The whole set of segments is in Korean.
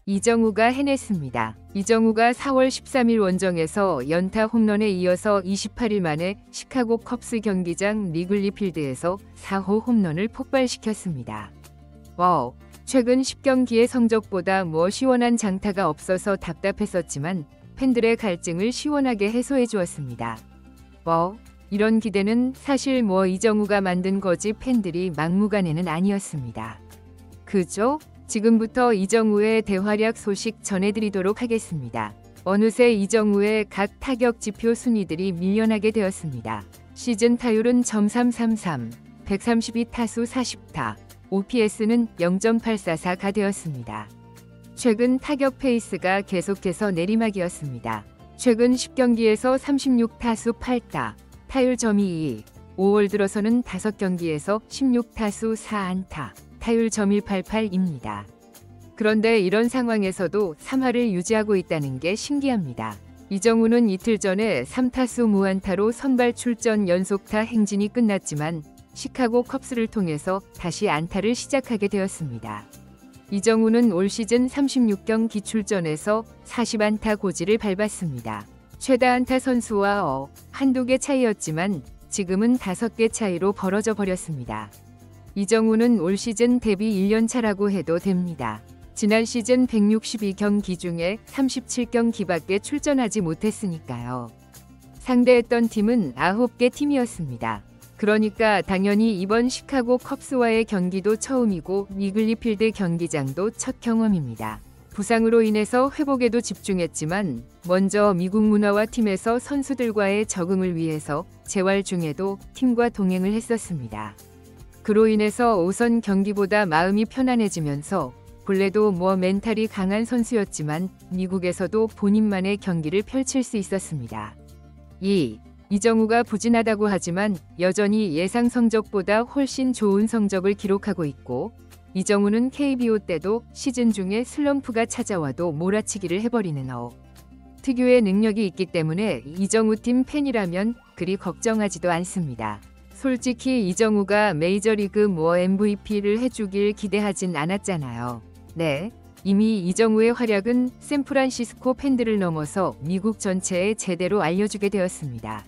이정우가 해냈습니다. 이정우가 4월 13일 원정에서 연타 홈런에 이어서 28일 만에 시카고 컵스 경기장 리글리 필드에서 4호 홈런을 폭발시켰습니다. 와우, 최근 10경기의 성적보다 시원한 장타가 없어서 답답했었지만 팬들의 갈증을 시원하게 해소해 주었습니다. 와우, 이런 기대는 사실 이정우가 만든 거지 팬들이 막무가내는 아니었습니다. 그죠? 지금부터 이정우의 대활약 소식 전해드리도록 하겠습니다. 어느새 이정우의 각 타격 지표 순위들이 밀려나게 되었습니다. 시즌 타율은 .333, 132타수 40타, OPS는 0.844가 되었습니다. 최근 타격 페이스가 계속해서 내리막이었습니다. 최근 10경기에서 36타수 8타, 타율 .22, 5월 들어서는 5경기에서 16타수 4안타, 타율 .188입니다. 그런데 이런 상황에서도 3할을 유지하고 있다는 게 신기합니다. 이정우는 이틀 전에 3타수 무안타로 선발 출전 연속타 행진이 끝났지만 시카고 컵스를 통해서 다시 안타를 시작하게 되었습니다. 이정우는 올 시즌 36경기 출전에서 40안타 고지를 밟았습니다. 최다 안타 선수와 한두 개 차이였지만 지금은 5개 차이로 벌어져 버렸습니다. 이정우는 올 시즌 데뷔 1년 차라고 해도 됩니다. 지난 시즌 162경기 중에 37경기밖에 출전하지 못했으니까요. 상대했던 팀은 9개 팀이었습니다. 그러니까 당연히 이번 시카고 컵스와의 경기도 처음이고 리글리 필드 경기장도 첫 경험입니다. 부상으로 인해서 회복에도 집중했지만 먼저 미국 문화와 팀에서 선수들과의 적응을 위해서 재활 중에도 팀과 동행을 했었습니다. 그로 인해서 우선 경기보다 마음이 편안해지면서 본래도 멘탈이 강한 선수였지만 미국에서도 본인만의 경기를 펼칠 수 있었습니다. 이정우가 부진하다고 하지만 여전히 예상 성적보다 훨씬 좋은 성적을 기록하고 있고 이정우는 KBO 때도 시즌 중에 슬럼프가 찾아와도 몰아치기를 해버리는 특유의 능력이 있기 때문에 이정우 팀 팬이라면 그리 걱정하지도 않습니다. 솔직히 이정우가 메이저리그 MVP를 해주길 기대하진 않았잖아요. 네, 이미 이정우의 활약은 샌프란시스코 팬들을 넘어서 미국 전체에 제대로 알려주게 되었습니다.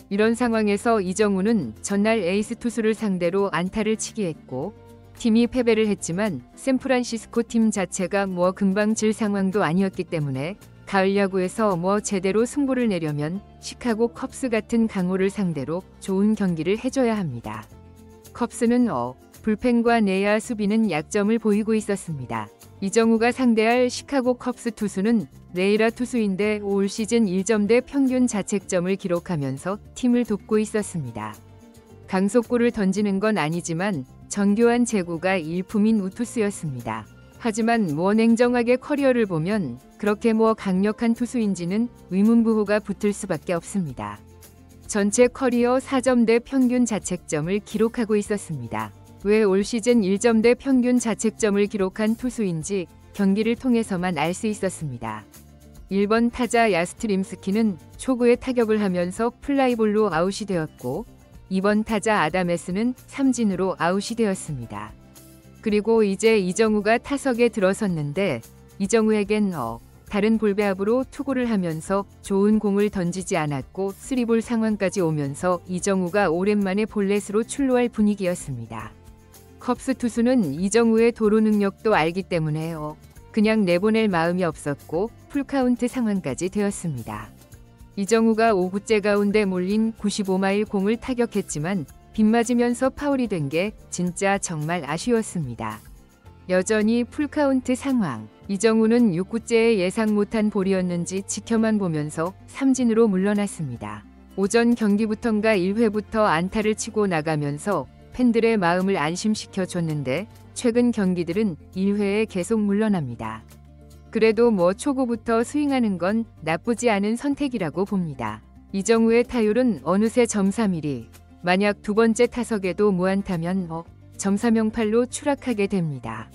이런 상황에서 이정우는 전날 에이스 투수를 상대로 안타를 치기 했고 팀이 패배를 했지만 샌프란시스코 팀 자체가 금방 질 상황도 아니었기 때문에 가을 야구에서 제대로 승부를 내려면 시카고 컵스 같은 강호를 상대로 좋은 경기를 해줘야 합니다. 컵스는 불펜과 내야 수비는 약점을 보이고 있었습니다. 이정우가 상대할 시카고 컵스 투수는 레이라 투수인데 올 시즌 1점대 평균 자책점을 기록하면서 팀을 돕고 있었습니다. 강속구를 던지는 건 아니지만 정교한 제구가 일품인 우투수였습니다. 하지만 냉정하게 커리어를 보면 그렇게 강력한 투수인지는 의문부호가 붙을 수밖에 없습니다. 전체 커리어 4점대 평균 자책점을 기록하고 있었습니다. 왜 올 시즌 1점대 평균 자책점을 기록한 투수인지 경기를 통해서만 알 수 있었습니다. 1번 타자 야스트림스키는 초구에 타격을 하면서 플라이볼로 아웃이 되었고 2번 타자 아다메스는 삼진으로 아웃이 되었습니다. 그리고 이제 이정우가 타석에 들어섰는데 이정우에겐 다른 볼배합으로 투구를 하면서 좋은 공을 던지지 않았고 3볼 상황까지 오면서 이정우가 오랜만에 볼넷으로 출루할 분위기였습니다. 컵스 투수는 이정우의 도루 능력도 알기 때문에 그냥 내보낼 마음이 없었고 풀카운트 상황까지 되었습니다. 이정우가 5구째 가운데 몰린 95마일 공을 타격했지만 빗맞으면서 파울이 된 게 진짜 정말 아쉬웠습니다. 여전히 풀카운트 상황. 이정우는 6구째에 예상 못한 볼이었는지 지켜만 보면서 삼진으로 물러났습니다. 오전 경기부턴가 1회부터 안타를 치고 나가면서 팬들의 마음을 안심시켜 줬는데 최근 경기들은 1회에 계속 물러납니다. 그래도 초구부터 스윙하는 건 나쁘지 않은 선택이라고 봅니다. 이정우의 타율은 어느새 .31이 만약 두 번째 타석에도 무안타면 .308로 추락하게 됩니다.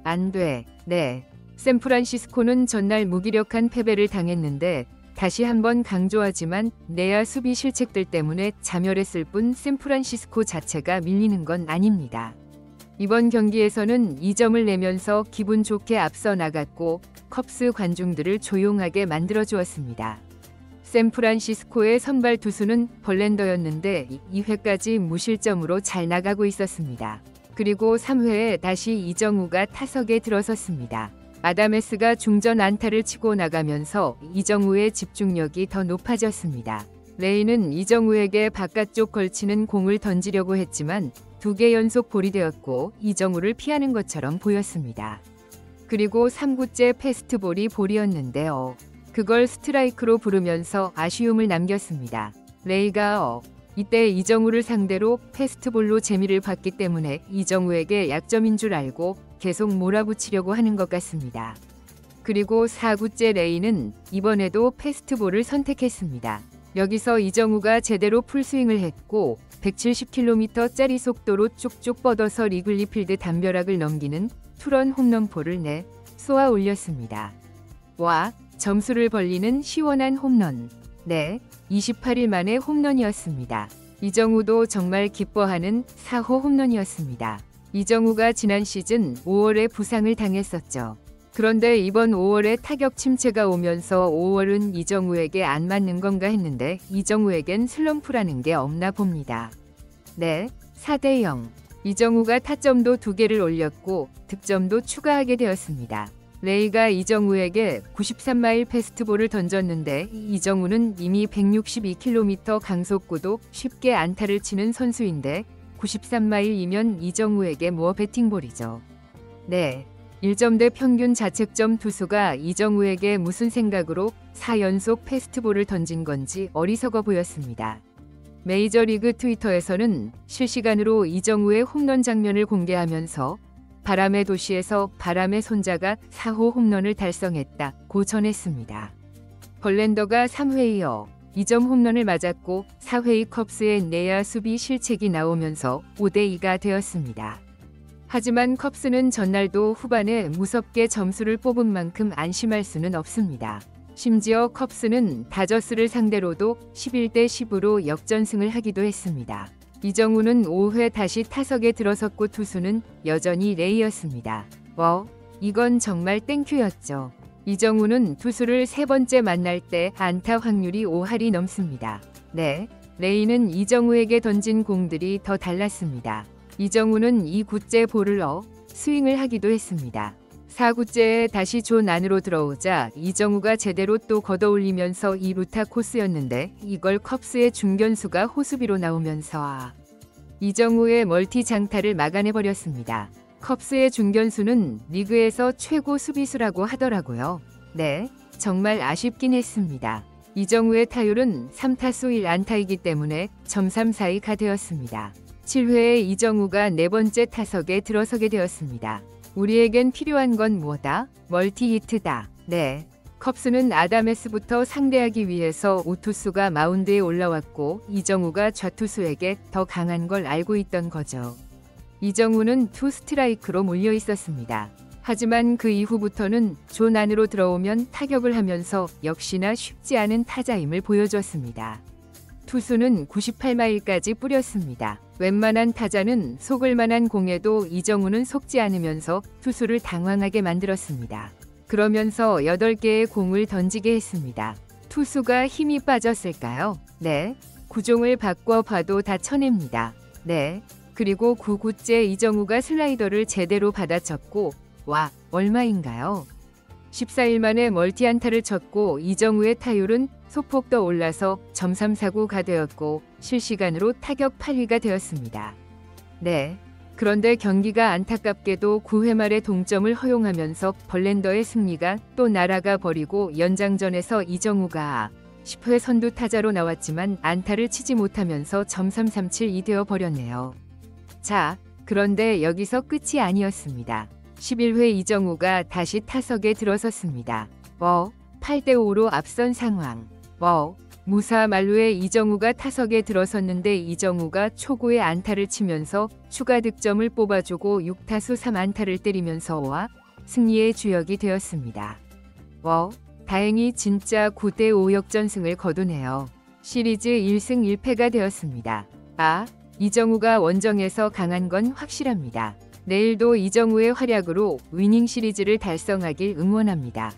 안 돼. 네. 샌프란시스코는 전날 무기력한 패배를 당했는데 다시 한번 강조하지만 내야 수비 실책들 때문에 자멸했을 뿐 샌프란시스코 자체가 밀리는 건 아닙니다. 이번 경기에서는 2점을 내면서 기분 좋게 앞서 나갔고 컵스 관중들을 조용하게 만들어 주었습니다. 샌프란시스코의 선발 투수는 벌랜더였는데 2회까지 무실점으로 잘 나가고 있었습니다. 그리고 3회에 다시 이정우가 타석에 들어섰습니다. 아다메스가 중전 안타를 치고 나가면서 이정우의 집중력이 더 높아졌습니다. 레이는 이정우에게 바깥쪽 걸치는 공을 던지려고 했지만 2개 연속 볼이 되었고 이정우를 피하는 것처럼 보였습니다. 그리고 3구째 패스트볼이 볼이었는데요. 그걸 스트라이크로 부르면서 아쉬움을 남겼습니다. 레이가 이때 이정우를 상대로 패스트볼로 재미를 봤기 때문에 이정우에게 약점인 줄 알고 계속 몰아붙이려고 하는 것 같습니다. 그리고 4구째 레이는 이번에도 패스트볼을 선택했습니다. 여기서 이정우가 제대로 풀스윙을 했고 170km짜리 속도로 쭉쭉 뻗어서 리글리 필드 담벼락을 넘기는 투런 홈런포를 쏘아 올렸습니다. 와, 점수를 벌리는 시원한 홈런. 28일 만에 홈런이었습니다. 이정우도 정말 기뻐하는 4호 홈런이었습니다. 이정우가 지난 시즌 5월에 부상을 당했었죠. 그런데 이번 5월에 타격 침체가 오면서 5월은 이정우에게 안 맞는 건가 했는데 이정우에겐 슬럼프라는 게 없나 봅니다. 4대0. 이정우가 타점도 2개를 올렸고 득점도 추가하게 되었습니다. 레이가 이정우에게 93마일 패스트볼을 던졌는데 이정우는 이미 162km 강속구도 쉽게 안타를 치는 선수인데 93마일이면 이정우에게 배팅볼이죠. 1점대 평균 자책점 투수가 이정우에게 무슨 생각으로 4연속 패스트볼을 던진 건지 어리석어 보였습니다. 메이저리그 트위터에서는 실시간으로 이정우의 홈런 장면을 공개하면서 바람의 도시에서 바람의 손자가 4호 홈런을 달성했다고 전했습니다. 벌랜더가 3회 이어 2점 홈런을 맞았고 4회의 컵스의 내야 수비 실책이 나오면서 5대2가 되었습니다. 하지만 컵스는 전날도 후반에 무섭게 점수를 뽑은 만큼 안심할 수는 없습니다. 심지어 컵스는 다저스를 상대로도 11대10으로 역전승을 하기도 했습니다. 이정우는 5회 다시 타석에 들어섰고 투수는 여전히 레이였습니다. 이건 정말 땡큐였죠. 이정우는 투수를 3번째 만날 때 안타 확률이 5할이 넘습니다. 레이는 이정우에게 던진 공들이 더 달랐습니다. 이정우는 2구째 볼을 스윙을 하기도 했습니다. 4구째에 다시 존 안으로 들어오자 이정우가 제대로 또 걷어올리면서 2루타 코스였는데 이걸 컵스의 중견수가 호수비로 나오면서 이정우의 멀티 장타를 막아내버렸습니다. 컵스의 중견수는 리그에서 최고 수비수라고 하더라고요. 정말 아쉽긴 했습니다. 이정우의 타율은 3타수 1안타이기 때문에 .342가 되었습니다. 7회에 이정우가 4번째 타석에 들어서게 되었습니다. 우리에겐 필요한 건 뭐다? 멀티히트다. 컵스는 아다메스부터 상대하기 위해서 우투수가 마운드에 올라왔고 이정우가 좌투수에게 더 강한 걸 알고 있던 거죠. 이정우는 2 스트라이크로 몰려 있었습니다. 하지만 그 이후부터는 존 안으로 들어오면 타격을 하면서 역시나 쉽지 않은 타자임을 보여줬습니다. 투수는 98마일까지 뿌렸습니다. 웬만한 타자는 속을 만한 공에도 이정우는 속지 않으면서 투수를 당황하게 만들었습니다. 그러면서 8개의 공을 던지게 했습니다. 투수가 힘이 빠졌을까요? 구종을 바꿔봐도 다 쳐냅니다. 그리고 9구째 이정우가 슬라이더를 제대로 받아쳤고 얼마인가요? 14일 만에 멀티안타를 쳤고 이정우의 타율은 소폭 더 올라서 .349가 되었고 실시간으로 타격 8위가 되었습니다. 그런데 경기가 안타깝게도 9회 말에 동점을 허용하면서 벌랜더의 승리가 또 날아가 버리고 연장전에서 이정우가 10회 선두 타자로 나왔지만 안타를 치지 못하면서 .337이 되어 버렸네요. 자, 그런데 여기서 끝이 아니었습니다. 11회 이정우가 다시 타석에 들어섰습니다. 8대5로 앞선 상황. 무사 만루에 이정우가 타석에 들어섰는데 이정우가 초구에 안타를 치면서 추가 득점을 뽑아주고 6타수 3안타를 때리면서 승리의 주역이 되었습니다. 다행히 진짜 9대5 역전승을 거두네요. 시리즈 1승 1패가 되었습니다. 이정우가 원정에서 강한 건 확실합니다. 내일도 이정우의 활약으로 위닝 시리즈를 달성하길 응원합니다.